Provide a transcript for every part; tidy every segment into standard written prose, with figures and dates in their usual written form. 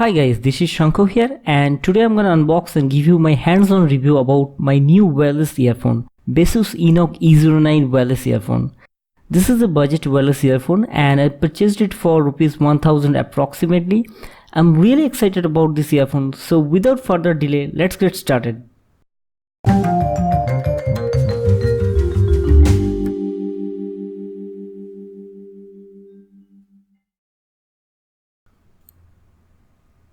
Hi guys, this is Shanko here, and today I'm gonna unbox and give you my hands-on review about my new wireless earphone, Baseus Encok S09 wireless earphone. This is a budget wireless earphone and I purchased it for rupees 1000 approximately. I'm really excited about this earphone, so without further delay, let's get started.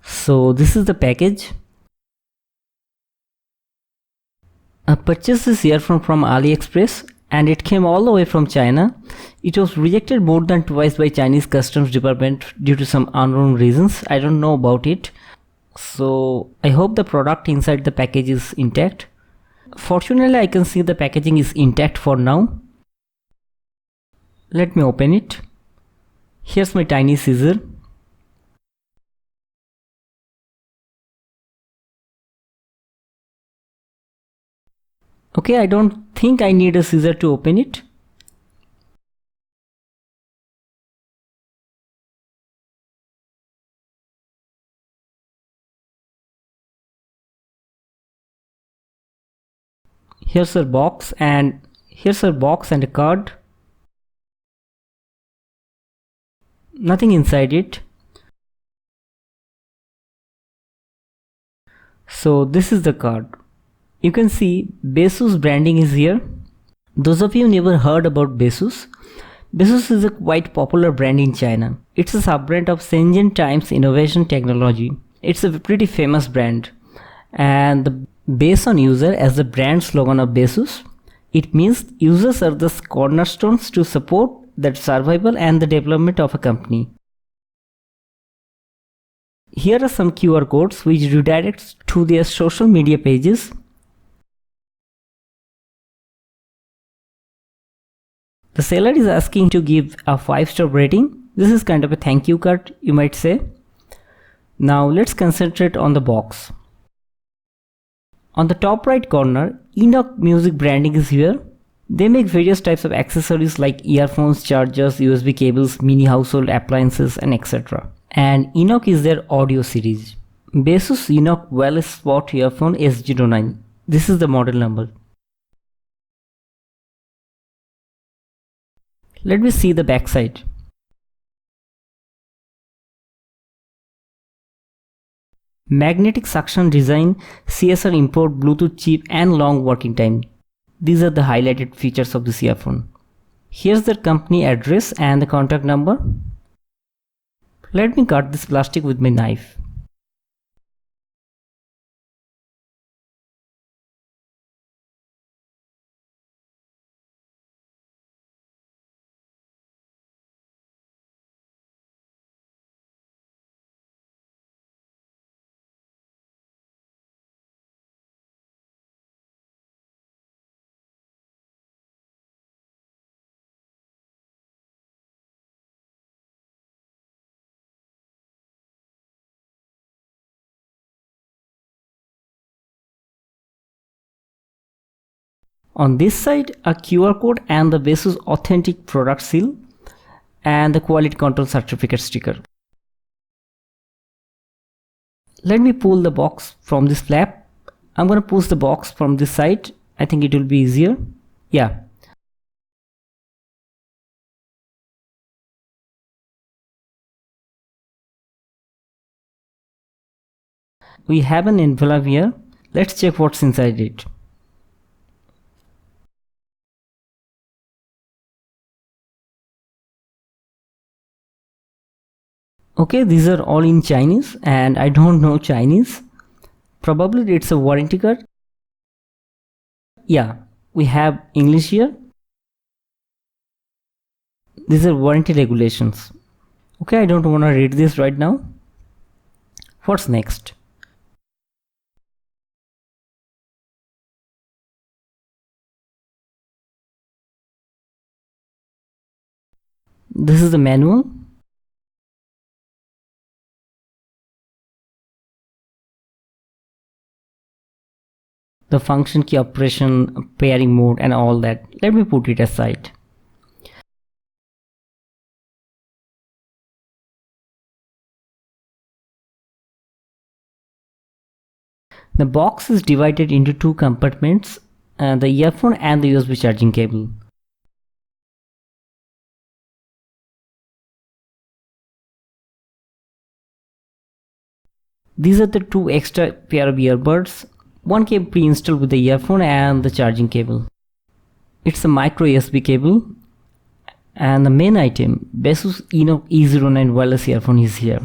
So this is the package. I purchased this earphone from AliExpress and it came all the way from China. It was rejected more than twice by Chinese customs department due to some unknown reasons. I don't know about it. So I hope the product inside the package is intact. Fortunately, I can see the packaging is intact for now. Let me open it. Here's my tiny scissor. Okay, I don't think I need a scissor to open it. Here's a box and a card. Nothing inside it. So this is the card. You can see Baseus branding is here. Those of you never heard about Baseus. Baseus is a quite popular brand in China. It's a sub-brand of Shenzhen Times Innovation Technology. It's a pretty famous brand. And the base on user as the brand slogan of Baseus. It means users are the cornerstones to support the survival and the development of a company. Here are some QR codes which redirects to their social media pages. The seller is asking to give a 5-star rating. This is kind of a thank you card, you might say. Now let's concentrate on the box. On the top right corner, Encok Music branding is here. They make various types of accessories like earphones, chargers, USB cables, mini household appliances, and etc. And Encok is their audio series. Baseus Encok Wireless Sport Earphone S09. This is the model number. Let me see the backside. Magnetic suction design, CSR import, Bluetooth chip and long working time. These are the highlighted features of this earphone. Here's the company address and the contact number. Let me cut this plastic with my knife. On this side, a QR code and the Baseus authentic product seal and the quality control certificate sticker. Let me pull the box from this flap. I'm going to push the box from this side. I think it will be easier. Yeah. We have an envelope here. Let's check what's inside it. Okay, these are all in Chinese and I don't know Chinese. Probably it's a warranty card. Yeah, we have English here. These are warranty regulations. Okay, I don't want to read this right now. What's next? This is the manual. The function key, operation, pairing mode and all that. Let me put it aside. The box is divided into two compartments, the earphone and the USB charging cable. These are the two extra pair of earbuds, one cable pre-installed with the earphone and the charging cable. It's a micro USB cable, and the main item, Baseus Encok S09 wireless earphone, is here.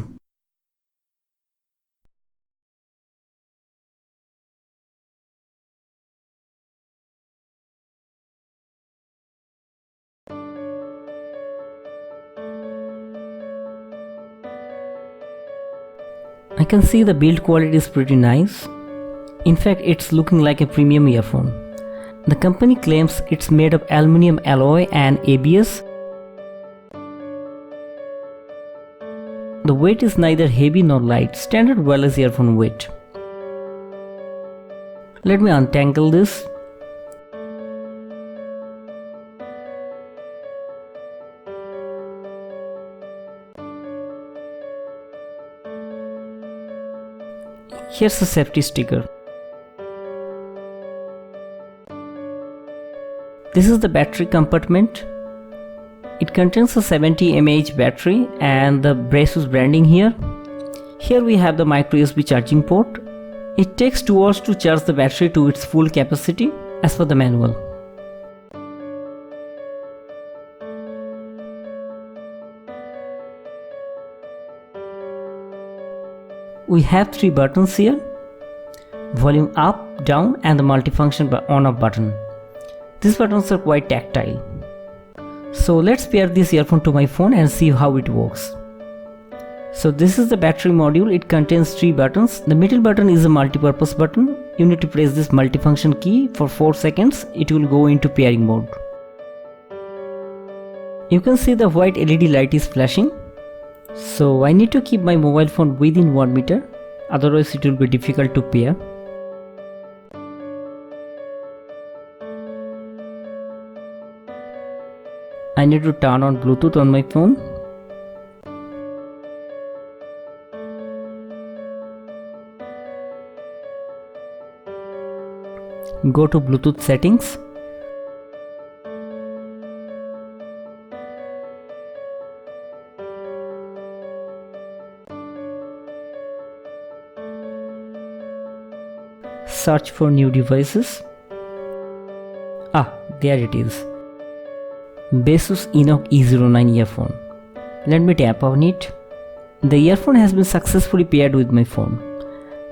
I can see the build quality is pretty nice. In fact, it's looking like a premium earphone. The company claims it's made of aluminum alloy and ABS. The weight is neither heavy nor light, standard wireless earphone weight. Let me untangle this. Here's a safety sticker. This is the battery compartment. It contains a 70 mAh battery and the Baseus branding here. Here we have the micro USB charging port. It takes 2 hours to charge the battery to its full capacity as per the manual. We have 3 buttons here: volume up, down and the multifunction on-off button. These buttons are quite tactile. So let's pair this earphone to my phone and see how it works. So this is the battery module. It contains 3 buttons. The middle button is a multi-purpose button. You need to press this multifunction key for 4 seconds. It will go into pairing mode. You can see the white LED light is flashing. So I need to keep my mobile phone within 1 meter, otherwise it will be difficult to pair. I need to turn on Bluetooth on my phone. Go to Bluetooth settings. Search for new devices. There it is. Baseus Encok S09 earphone. Let me tap on it. The earphone has been successfully paired with my phone.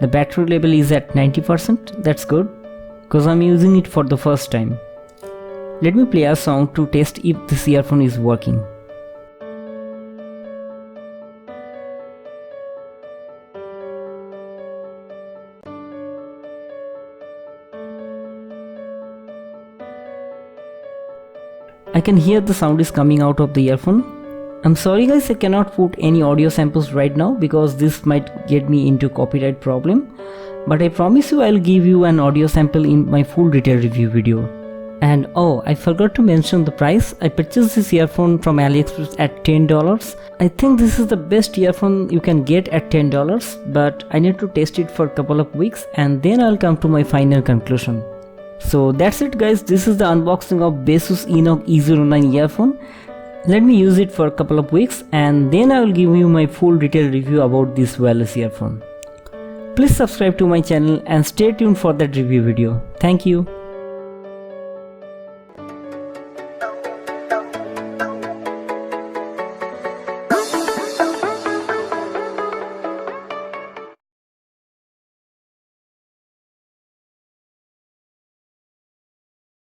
The battery level is at 90%. That's good, because I'm using it for the first time. Let me play a song to test if this earphone is working. I can hear the sound is coming out of the earphone. I'm sorry guys, I cannot put any audio samples right now because this might get me into copyright problem. But I promise you I'll give you an audio sample in my full detailed review video. And I forgot to mention the price. I purchased this earphone from AliExpress at $10. I think this is the best earphone you can get at $10, but I need to test it for a couple of weeks and then I'll come to my final conclusion. So that's it guys, this is the unboxing of Baseus Encok S09 earphone. Let me use it for a couple of weeks and then I will give you my full detailed review about this wireless earphone. Please subscribe to my channel and stay tuned for that review video. Thank you.